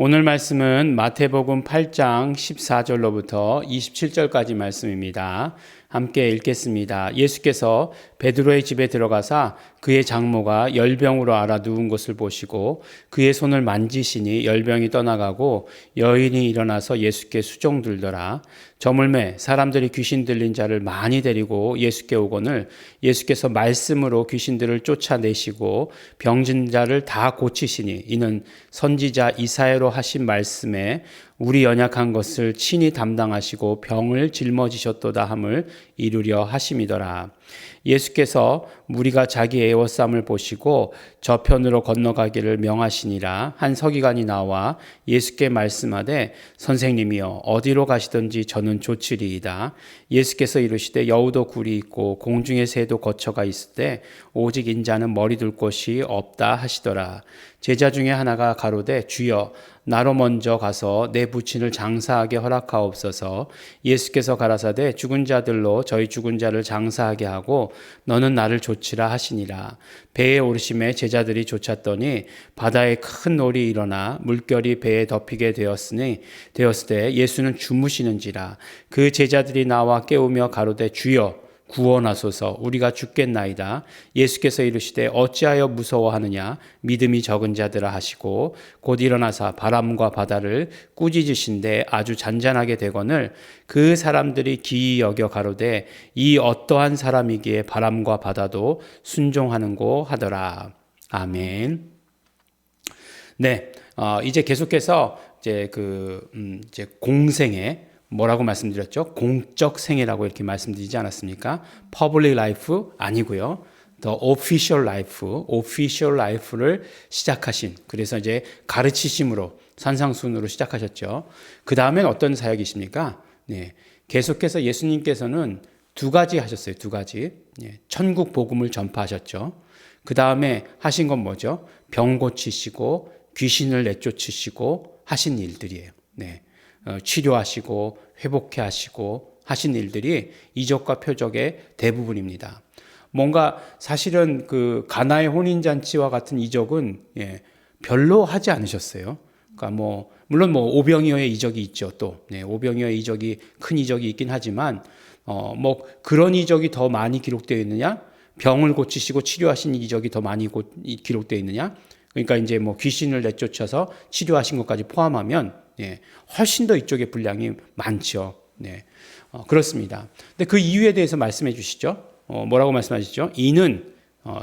오늘 말씀은 마태복음 8장 14절로부터 27절까지 말씀입니다. 함께 읽겠습니다. 예수께서 베드로의 집에 들어가사 그의 장모가 열병으로 앓아 누운 것을 보시고 그의 손을 만지시니 열병이 떠나가고 여인이 일어나서 예수께 수종들더라. 저물매 사람들이 귀신 들린 자를 많이 데리고 예수께 오거늘 예수께서 말씀으로 귀신들을 쫓아내시고 병진 자를 다 고치시니 이는 선지자 이사야로 하신 말씀에 우리 연약한 것을 친히 담당하시고 병을 짊어지셨도다 함을 이루려 하심이더라. 예수께서 무리가 자기 애워쌈을 보시고 저편으로 건너가기를 명하시니라. 한 서기관이 나와 예수께 말씀하되 선생님이여 어디로 가시든지 저는 좋으리이다. 예수께서 이르시되 여우도 굴이 있고 공중의 새도 거처가 있을 때 오직 인자는 머리 둘 곳이 없다 하시더라. 제자 중에 하나가 가로되 주여 나로 먼저 가서 내 부친을 장사하게 허락하옵소서. 예수께서 가라사대 죽은 자들로 저희 죽은 자를 장사하게 하고 너는 나를 좇으라 하시니라. 배에 오르심에 제자들이 좇았더니 바다에 큰 놀이 일어나 물결이 배에 덮이게 되었을 때 예수는 주무시는지라. 그 제자들이 나와 깨우며 가로되 주여 구원하소서 우리가 죽겠나이다. 예수께서 이르시되 어찌하여 무서워하느냐 믿음이 적은 자들아 하시고 곧 일어나사 바람과 바다를 꾸짖으신데 아주 잔잔하게 되거늘 그 사람들이 기이 여겨 가로되 이 어떠한 사람이기에 바람과 바다도 순종하는고 하더라. 아멘. 네, 이제 계속해서 이제 공생의 뭐라고 말씀드렸죠? 공적 생애라고 이렇게 말씀드리지 않았습니까? Public life 아니고요. The official life를 시작하신, 그래서 이제 가르치심으로 산상순으로 시작하셨죠. 그 다음엔 어떤 사역이십니까? 네, 계속해서 예수님께서는 두 가지 하셨어요. 두 가지. 천국 복음을 전파하셨죠. 그 다음에 하신 건 뭐죠? 병 고치시고 귀신을 내쫓으시고 하신 일들이에요. 네. 치료하시고 회복해 하시고 하신 일들이 이적과 표적의 대부분입니다. 뭔가 사실은 그 가나의 혼인잔치와 같은 이적은 별로 하지 않으셨어요. 그러니까 물론 오병이어의 이적이 있죠. 또 오병이어의 이적이 큰 이적이 있긴 하지만 그런 이적이 더 많이 기록되어 있느냐? 병을 고치시고 치료하신 이적이 더 많이 기록되어 있느냐? 그러니까 이제 귀신을 내쫓아서 치료하신 것까지 포함하면 훨씬 더 이쪽의 분량이 많죠. 그렇습니다. 근데 그 이유에 대해서 말씀해 주시죠. 뭐라고 말씀하시죠? 이는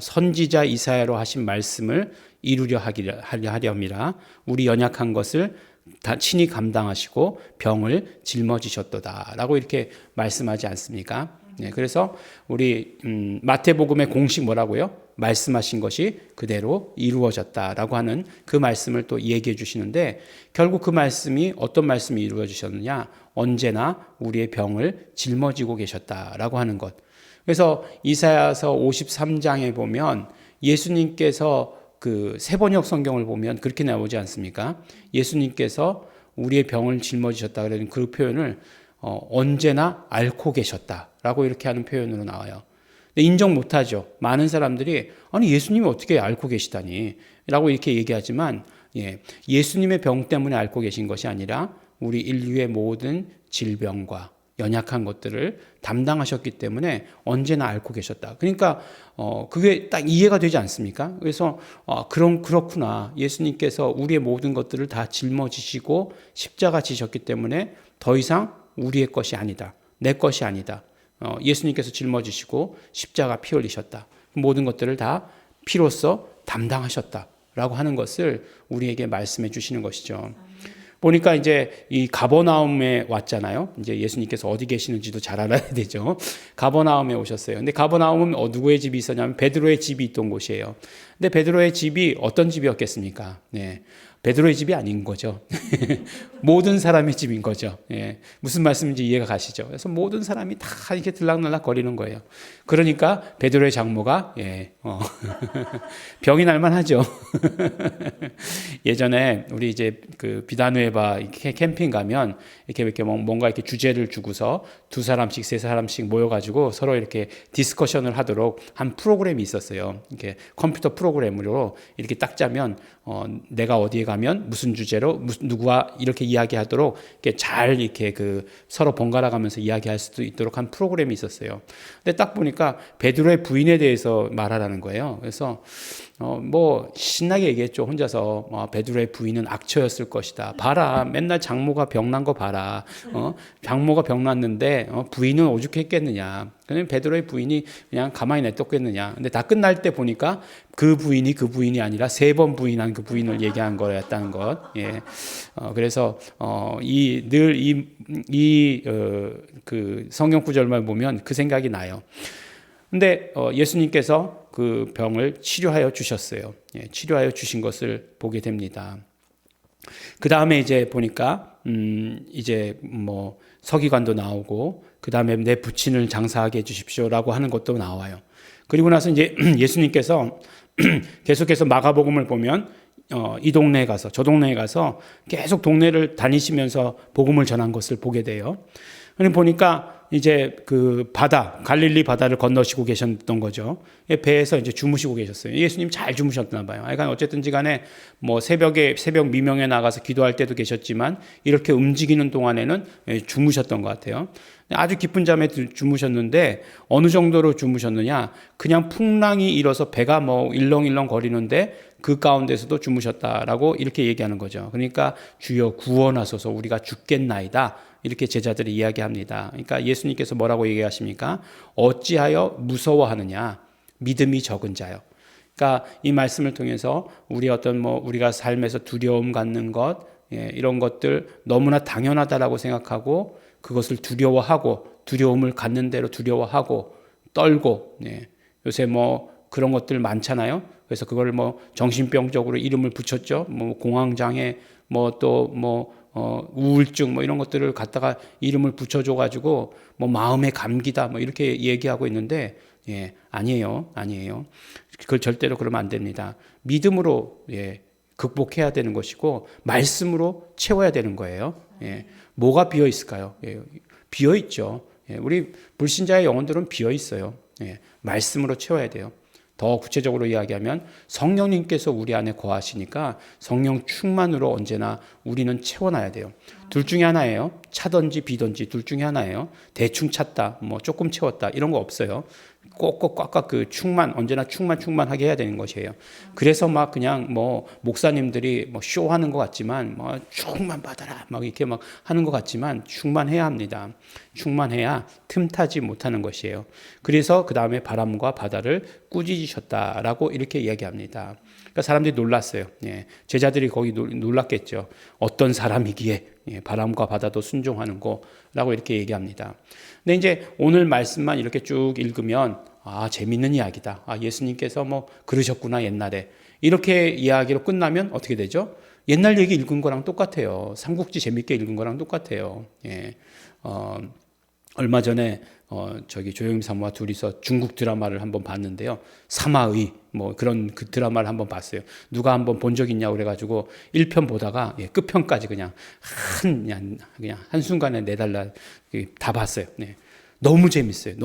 선지자 이사야로 하신 말씀을 이루려 하려 함이라. 우리 연약한 것을 다 친히 감당하시고 병을 짊어지셨도다라고 이렇게 말씀하지 않습니까? 그래서 우리 마태복음의 공식 뭐라고요? 말씀하신 것이 그대로 이루어졌다라고 하는 그 말씀을 또 얘기해 주시는데 결국 그 말씀이 어떤 말씀이 이루어지셨느냐? 언제나 우리의 병을 짊어지고 계셨다라고 하는 것. 그래서 이사야서 53장에 보면 예수님께서 그 세번역 성경을 보면 그렇게 나오지 않습니까? 예수님께서 우리의 병을 짊어지셨다 그러는 그 표현을 언제나 앓고 계셨다라고 이렇게 하는 표현으로 나와요. 근데 인정 못하죠. 많은 사람들이 아니 예수님이 어떻게 앓고 계시다니 라고 이렇게 얘기하지만 예수님의 병 때문에 앓고 계신 것이 아니라 우리 인류의 모든 질병과 연약한 것들을 담당하셨기 때문에 언제나 앓고 계셨다. 그러니까 그게 딱 이해가 되지 않습니까? 그래서 그렇구나. 예수님께서 우리의 모든 것들을 다 짊어지시고 십자가 지셨기 때문에 더 이상 우리의 것이 아니다. 내 것이 아니다. 예수님께서 짊어지시고 십자가 피 흘리셨다. 모든 것들을 다 피로써 담당하셨다라고 하는 것을 우리에게 말씀해 주시는 것이죠. 보니까 이제 이 가버나움에 왔잖아요. 이제 예수님께서 어디 계시는지도 잘 알아야 되죠. 가버나움에 오셨어요. 근데 가버나움은 누구의 집이 있었냐면 베드로의 집이 있던 곳이에요. 근데 베드로의 집이 어떤 집이었겠습니까? 베드로의 집이 아닌 거죠. 모든 사람의 집인 거죠. 무슨 말씀인지 이해가 가시죠? 그래서 모든 사람이 다 이렇게 들락날락 거리는 거예요. 그러니까 베드로의 장모가 병이 날만 하죠. 예전에 우리 이제 그 비다누에바 캠핑 가면 이렇게 뭔가 이렇게 주제를 주고서 두 사람씩 세 사람씩 모여가지고 서로 이렇게 디스커션을 하도록 한 프로그램이 있었어요. 이렇게 컴퓨터 프로그램으로 이렇게 딱 짜면 내가 어디에 가면 만나면 무슨 주제로 누구와 이렇게 이야기하도록 이렇게 잘 이렇게 서로 번갈아 가면서 이야기할 수도 있도록 한 프로그램이 있었어요. 근데 딱 보니까 베드로의 부인에 대해서 말하라는 거예요. 그래서 뭐 신나게 얘기했죠. 혼자서 베드로의 부인은 악처였을 것이다. 봐라, 맨날 장모가 병난 거 봐라. 장모가 병났는데 부인은 오죽했겠느냐. 그냥 베드로의 부인이 그냥 가만히 냅뒀겠느냐. 근데 다 끝날 때 보니까 그 부인이 아니라 3번 부인한 그 부인을 얘기한 거였다는 것. 예. 그래서 그 성경 구절만 보면 그 생각이 나요. 근데 예수님께서 그 병을 치료하여 주셨어요. 예, 치료하여 주신 것을 보게 됩니다. 그 다음에 이제 보니까 이제 뭐 서기관도 나오고 그 다음에 내 부친을 장사하게 해주십시오라고 하는 것도 나와요. 그리고 나서 이제 예수님께서 계속해서 마가복음을 보면 이 동네에 가서 저 동네에 가서 계속 동네를 다니시면서 복음을 전한 것을 보게 돼요. 그리고 보니까 이제 그 갈릴리 바다를 건너시고 계셨던 거죠. 배에서 이제 주무시고 계셨어요. 예수님 잘 주무셨나 봐요. 그러니까 어쨌든지 간에 뭐 새벽 미명에 나가서 기도할 때도 계셨지만 이렇게 움직이는 동안에는 주무셨던 것 같아요. 아주 깊은 잠에 주무셨는데 어느 정도로 주무셨느냐? 그냥 풍랑이 일어서 배가 뭐 일렁일렁 거리는데 그 가운데서도 주무셨다라고 이렇게 얘기하는 거죠. 그러니까 주여 구원하소서 우리가 죽겠나이다. 이렇게 제자들이 이야기합니다. 그러니까 예수님께서 뭐라고 얘기하십니까? 어찌하여 무서워하느냐? 믿음이 적은 자요. 그러니까 이 말씀을 통해서 우리가 삶에서 두려움 갖는 것, 이런 것들 너무나 당연하다라고 생각하고 그것을 두려움을 갖는 대로 두려워하고 떨고, 요새 뭐 그런 것들 많잖아요. 그래서 그걸 뭐 정신병적으로 이름을 붙였죠. 뭐 공황장애, 우울증 뭐 이런 것들을 갖다가 이름을 붙여줘가지고 뭐 마음의 감기다 뭐 이렇게 얘기하고 있는데 아니에요. 그걸 절대로 그러면 안 됩니다. 믿음으로 극복해야 되는 것이고 말씀으로 채워야 되는 거예요. 뭐가 비어 있을까요? 비어 있죠. 우리 불신자의 영혼들은 비어 있어요. 말씀으로 채워야 돼요. 더 구체적으로 이야기하면 성령님께서 우리 안에 거하시니까 성령 충만으로 언제나 우리는 채워놔야 돼요. 둘 중에 하나예요. 차든지 비든지 둘 중에 하나예요. 대충 찼다, 뭐 조금 채웠다 이런 거 없어요. 꼭꼭 꽉꽉 언제나 충만하게 해야 되는 것이에요. 그래서 막 그냥 뭐 목사님들이 뭐 쇼하는 것 같지만 뭐 충만 받아라 막 이렇게 막 하는 것 같지만 충만해야 합니다. 충만해야 틈타지 못하는 것이에요. 그래서 그 다음에 바람과 바다를 꾸짖으셨다라고 이렇게 이야기합니다. 그러니까 사람들이 놀랐어요. 제자들이 거기 놀랐겠죠. 어떤 사람이기에 바람과 바다도 순종하는 거라고 이렇게 얘기합니다. 근데 이제 오늘 말씀만 이렇게 쭉 읽으면 재밌는 이야기다. 예수님께서 뭐 그러셨구나 옛날에. 이렇게 이야기로 끝나면 어떻게 되죠? 옛날 얘기 읽은 거랑 똑같아요. 삼국지 재밌게 읽은 거랑 똑같아요. 얼마 전에 조영임 사모와 둘이서 중국 드라마를 한번 봤는데요. 사마의 뭐 그런 그 드라마를 한번 봤어요. 누가 한번 본 적 있냐고 그래가지고 1편 보다가 끝편까지 그냥 한순간에 내달라 다 봤어요. 너무 재밌어요.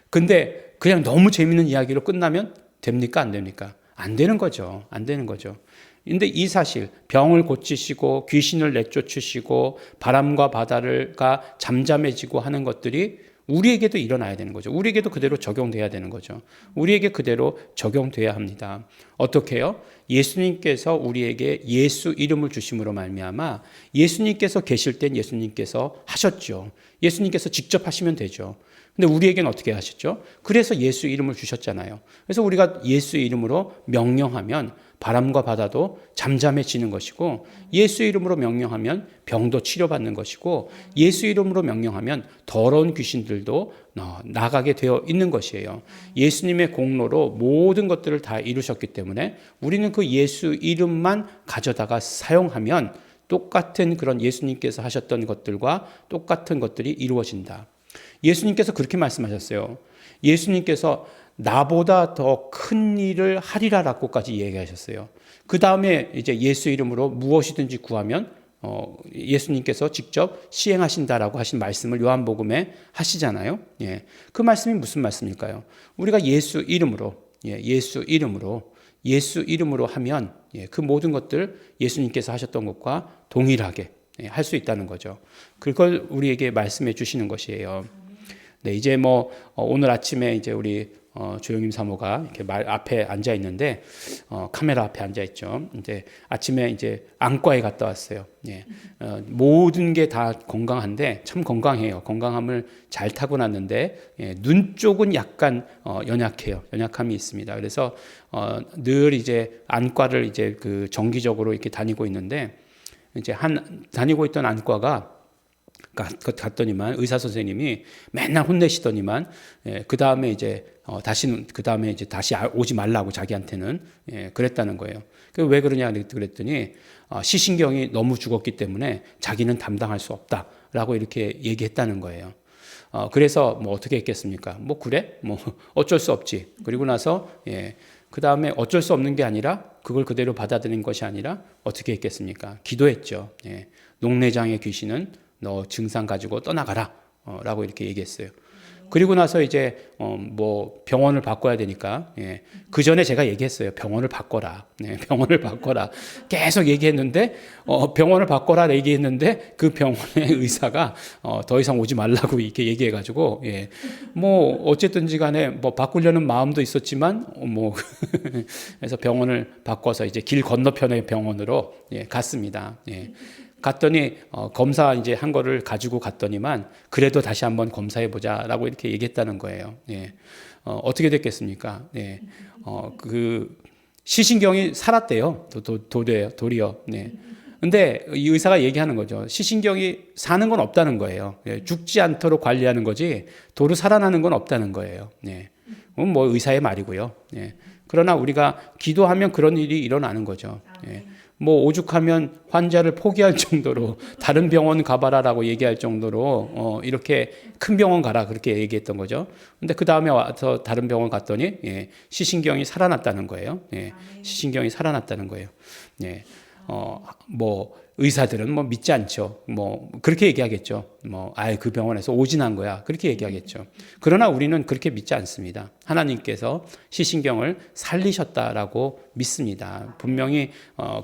근데 그냥 너무 재밌는 이야기로 끝나면 됩니까? 안 됩니까? 안 되는 거죠. 근데 이 사실 병을 고치시고 귀신을 내쫓으시고 바람과 바다가 잠잠해지고 하는 것들이 우리에게도 일어나야 되는 거죠. 우리에게도 그대로 적용돼야 되는 거죠. 우리에게 그대로 적용돼야 합니다. 어떻게 해요? 예수님께서 우리에게 예수 이름을 주심으로 말미암아 예수님께서 계실 땐 예수님께서 하셨죠. 예수님께서 직접 하시면 되죠. 근데 우리에게는 어떻게 하셨죠? 그래서 예수 이름을 주셨잖아요. 그래서 우리가 예수 이름으로 명령하면 바람과 바다도 잠잠해지는 것이고 예수 이름으로 명령하면 병도 치료받는 것이고 예수 이름으로 명령하면 더러운 귀신들도 나가게 되어 있는 것이에요. 예수님의 공로로 모든 것들을 다 이루셨기 때문에 우리는 그 예수 이름만 가져다가 사용하면 똑같은 그런 예수님께서 하셨던 것들과 똑같은 것들이 이루어진다. 예수님께서 그렇게 말씀하셨어요. 예수님께서 나보다 더 큰 일을 하리라라고까지 얘기하셨어요. 그 다음에 이제 예수 이름으로 무엇이든지 구하면 예수님께서 직접 시행하신다라고 하신 말씀을 요한복음에 하시잖아요. 그 말씀이 무슨 말씀일까요? 우리가 예수 이름으로 예수 이름으로 하면 그 모든 것들 예수님께서 하셨던 것과 동일하게 할 수 있다는 거죠. 그걸 우리에게 말씀해 주시는 것이에요. 네, 이제 뭐 오늘 아침에 이제 우리 조영임 사모가 이렇게 말 앞에 앉아 있는데 카메라 앞에 앉아 있죠. 이제 아침에 이제 안과에 갔다 왔어요. 예, 모든 게 다 건강한데 참 건강해요. 건강함을 잘 타고났는데 눈 쪽은 약간 연약해요. 연약함이 있습니다. 그래서 늘 이제 안과를 이제 그 정기적으로 이렇게 다니고 있는데 이제 다니고 있던 안과가 갔더니만 의사 선생님이 맨날 혼내시더니만 그 다음에 이제 다시 오지 말라고 자기한테는 그랬다는 거예요. 왜 그러냐 그랬더니 시신경이 너무 죽었기 때문에 자기는 담당할 수 없다라고 이렇게 얘기했다는 거예요. 그래서 뭐 어떻게 했겠습니까? 뭐 그래? 뭐 어쩔 수 없지. 그리고 나서 그 다음에 어쩔 수 없는 게 아니라 그걸 그대로 받아들인 것이 아니라 어떻게 했겠습니까? 기도했죠. 녹내장의 귀신은 너 증상 가지고 떠나가라 라고 이렇게 얘기했어요. 그리고 나서 이제 뭐 병원을 바꿔야 되니까 그 전에 제가 얘기했어요. 병원을 바꿔라. 병원을 바꿔라. 계속 얘기했는데 병원을 바꿔라 얘기했는데 그 병원의 의사가 더 이상 오지 말라고 이렇게 얘기해가지고 뭐 어쨌든지 간에 뭐 바꾸려는 마음도 있었지만 뭐 그래서 병원을 바꿔서 이제 길 건너편의 병원으로 갔습니다. 갔더니 검사 이제 한 거를 가지고 갔더니만 그래도 다시 한번 검사해 보자라고 이렇게 얘기했다는 거예요. 어떻게 됐겠습니까? 그 시신경이 살았대요. 도리어. 근데 이 의사가 얘기하는 거죠. 시신경이 사는 건 없다는 거예요. 죽지 않도록 관리하는 거지 도로 살아나는 건 없다는 거예요. 뭐 의사의 말이고요. 그러나 우리가 기도하면 그런 일이 일어나는 거죠. 뭐 오죽하면 환자를 포기할 정도로 다른 병원 가봐라라고 얘기할 정도로 이렇게 큰 병원 가라 그렇게 얘기했던 거죠. 근데 그 다음에 와서 다른 병원 갔더니 시신경이 살아났다는 거예요. 시신경이 살아났다는 거예요. 뭐 의사들은 뭐 믿지 않죠. 뭐 그렇게 얘기하겠죠. 뭐 그 병원에서 오진한 거야. 그렇게 얘기하겠죠. 그러나 우리는 그렇게 믿지 않습니다. 하나님께서 시신경을 살리셨다라고 믿습니다. 분명히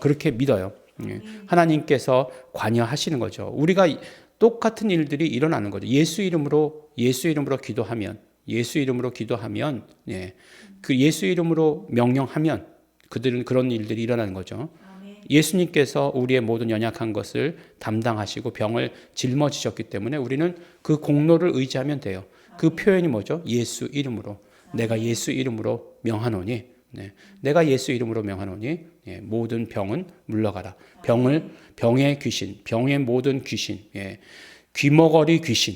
그렇게 믿어요. 하나님께서 관여하시는 거죠. 우리가 똑같은 일들이 일어나는 거죠. 예수 이름으로 기도하면 그 예수 이름으로 명령하면 그들은 그런 일들이 일어나는 거죠. 예수님께서 우리의 모든 연약한 것을 담당하시고 병을 짊어지셨기 때문에 우리는 그 공로를 의지하면 돼요. 그 표현이 뭐죠? 예수 이름으로. 내가 예수 이름으로 명하노니. 내가 예수 이름으로 명하노니 모든 병은 물러가라. 병의 귀신, 병의 모든 귀신, 귀머거리 귀신,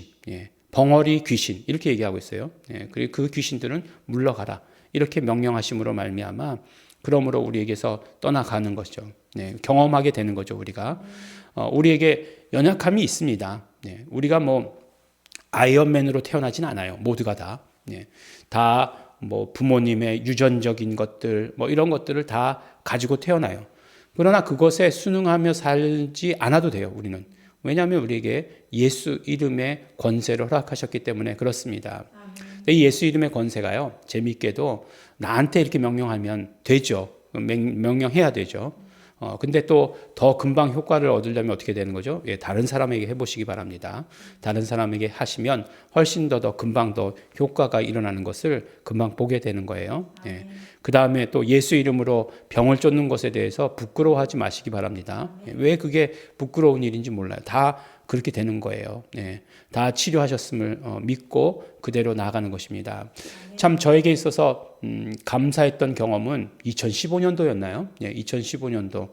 벙어리 귀신 이렇게 얘기하고 있어요. 그리고 그 귀신들은 물러가라. 이렇게 명령하심으로 말미암아 그러므로 우리에게서 떠나가는 것이죠. 경험하게 되는 거죠. 우리에게 연약함이 있습니다. 우리가 뭐 아이언맨으로 태어나진 않아요. 모두가 다. 다 뭐 부모님의 유전적인 것들 뭐 이런 것들을 다 가지고 태어나요. 그러나 그것에 순응하며 살지 않아도 돼요. 우리는. 왜냐하면 우리에게 예수 이름의 권세를 허락하셨기 때문에 그렇습니다. 이 예수 이름의 권세가요. 재미있게도 나한테 이렇게 명령하면 되죠. 명령해야 되죠. 근데 또 더 금방 효과를 얻으려면 어떻게 되는 거죠? 다른 사람에게 해보시기 바랍니다. 다른 사람에게 하시면 훨씬 더 금방 더 효과가 일어나는 것을 금방 보게 되는 거예요. 그 다음에 또 예수 이름으로 병을 쫓는 것에 대해서 부끄러워하지 마시기 바랍니다. 왜 그게 부끄러운 일인지 몰라요. 다 그렇게 되는 거예요. 다 치료하셨음을 믿고 그대로 나아가는 것입니다. 참 저에게 있어서 감사했던 경험은 2015년도였나요? 2015년도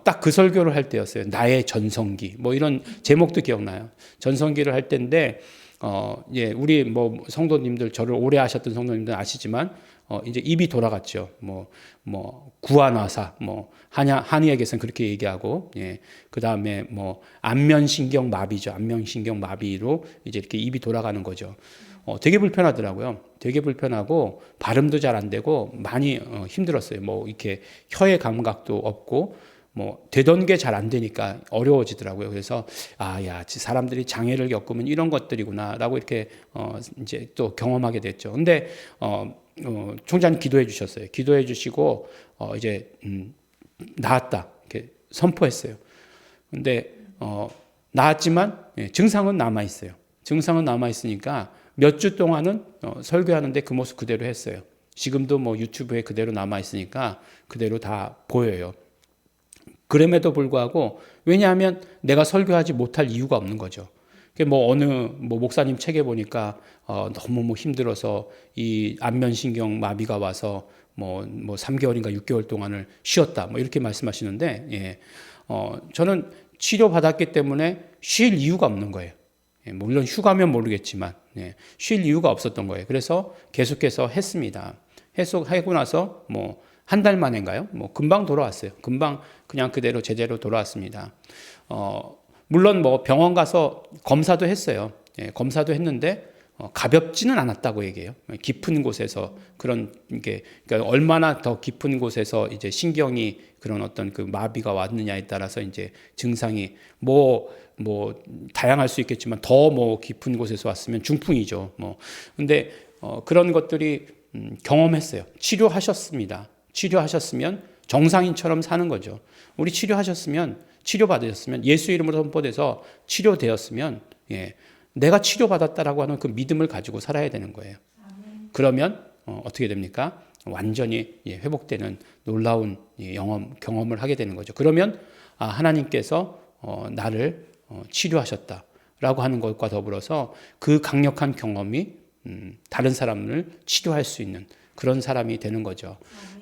딱 그 설교를 할 때였어요. 나의 전성기 뭐 이런 제목도 기억나요. 전성기를 할 때인데 우리 뭐 성도님들 저를 오래 하셨던 성도님들 아시지만 이제 입이 돌아갔죠. 뭐 구안화사, 뭐 한의학에서는 그렇게 얘기하고, 그 다음에 뭐 안면신경 마비죠. 안면신경 마비로 이제 이렇게 입이 돌아가는 거죠. 되게 불편하더라고요. 되게 불편하고 발음도 잘 안 되고 많이 힘들었어요. 뭐 이렇게 혀의 감각도 없고 뭐 되던 게 잘 안 되니까 어려워지더라고요. 그래서 야, 사람들이 장애를 겪으면 이런 것들이구나라고 이렇게 이제 또 경험하게 됐죠. 근데 총장님 기도해 주셨어요. 기도해 주시고 이제 나았다 이렇게 선포했어요. 근데 나았지만 증상은 남아 있어요. 증상은 남아 있으니까 몇 주 동안은 설교하는데 그 모습 그대로 했어요. 지금도 뭐 유튜브에 그대로 남아 있으니까 그대로 다 보여요. 그럼에도 불구하고 왜냐하면 내가 설교하지 못할 이유가 없는 거죠. 뭐 어느 뭐 목사님 책에 보니까 너무 뭐 힘들어서 이 안면신경 마비가 와서 뭐 3개월인가 6개월 동안을 쉬었다 뭐 이렇게 말씀하시는데 예. 저는 치료 받았기 때문에 쉴 이유가 없는 거예요. 예, 물론 휴가면 모르겠지만 예, 쉴 이유가 없었던 거예요. 그래서 계속해서 했습니다. 하고 나서 뭐 한 달 만인가요? 뭐 금방 돌아왔어요. 금방 그냥 그대로 제대로 돌아왔습니다. 물론 뭐 병원 가서 검사도 했어요. 예, 검사도 했는데 가볍지는 않았다고 얘기해요. 깊은 곳에서 그런 게 그러니까 얼마나 더 깊은 곳에서 이제 신경이 그런 어떤 그 마비가 왔느냐에 따라서 이제 증상이 뭐 다양할 수 있겠지만 더 뭐 깊은 곳에서 왔으면 중풍이죠. 뭐 근데 그런 것들이 경험했어요. 치료하셨습니다. 치료하셨으면 정상인처럼 사는 거죠. 우리 치료받으셨으면 예수 이름으로 선포돼서 치료되었으면 예, 내가 치료받았다라고 하는 그 믿음을 가지고 살아야 되는 거예요. 그러면 어떻게 됩니까? 완전히 회복되는 놀라운 경험을 하게 되는 거죠. 그러면 하나님께서 나를 치료하셨다라고 하는 것과 더불어서 그 강력한 경험이 다른 사람을 치료할 수 있는 그런 사람이 되는 거죠.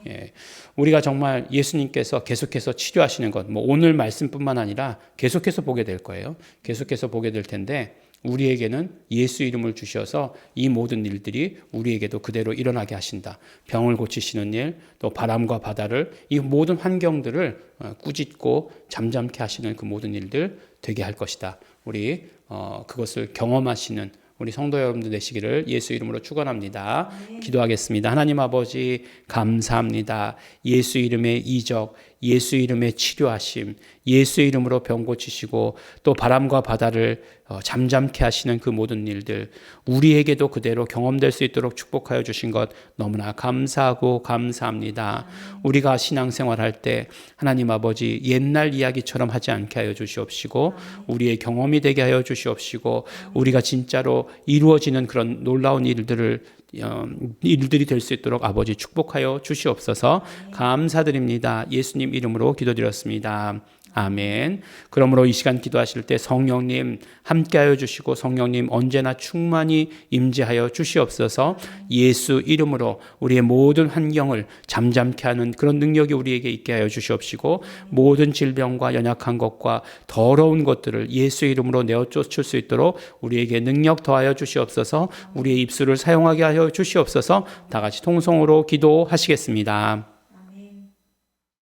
예, 우리가 정말 예수님께서 계속해서 치료하시는 것, 뭐 오늘 말씀뿐만 아니라 계속해서 보게 될 거예요. 계속해서 보게 될 텐데 우리에게는 예수 이름을 주셔서 이 모든 일들이 우리에게도 그대로 일어나게 하신다. 병을 고치시는 일, 또 바람과 바다를 이 모든 환경들을 꾸짖고 잠잠케 하시는 그 모든 일들 되게 할 것이다. 우리 그것을 경험하시는 우리 성도 여러분들 되시기를 예수 이름으로 축원합니다. 기도하겠습니다. 하나님 아버지 감사합니다. 예수 이름의 이적, 예수 이름의 치료하심, 예수 이름으로 병 고치시고 또 바람과 바다를 잠잠케 하시는 그 모든 일들 우리에게도 그대로 경험될 수 있도록 축복하여 주신 것 너무나 감사하고 감사합니다. 우리가 신앙생활할 때 하나님 아버지 옛날 이야기처럼 하지 않게 하여 주시옵시고 우리의 경험이 되게 하여 주시옵시고 우리가 진짜로 이루어지는 그런 놀라운 일들이 될 수 있도록 아버지 축복하여 주시옵소서. 감사드립니다. 예수님 이름으로 기도드렸습니다. 아멘. 그러므로 이 시간 기도하실 때 성령님 함께하여 주시고 성령님 언제나 충만히 임재하여 주시옵소서. 예수 이름으로 우리의 모든 환경을 잠잠케 하는 그런 능력이 우리에게 있게 하여 주시옵시고 모든 질병과 연약한 것과 더러운 것들을 예수 이름으로 내어 쫓을 수 있도록 우리에게 능력 더하여 주시옵소서. 우리의 입술을 사용하게 하여 주시옵소서. 다 같이 통성으로 기도하시겠습니다.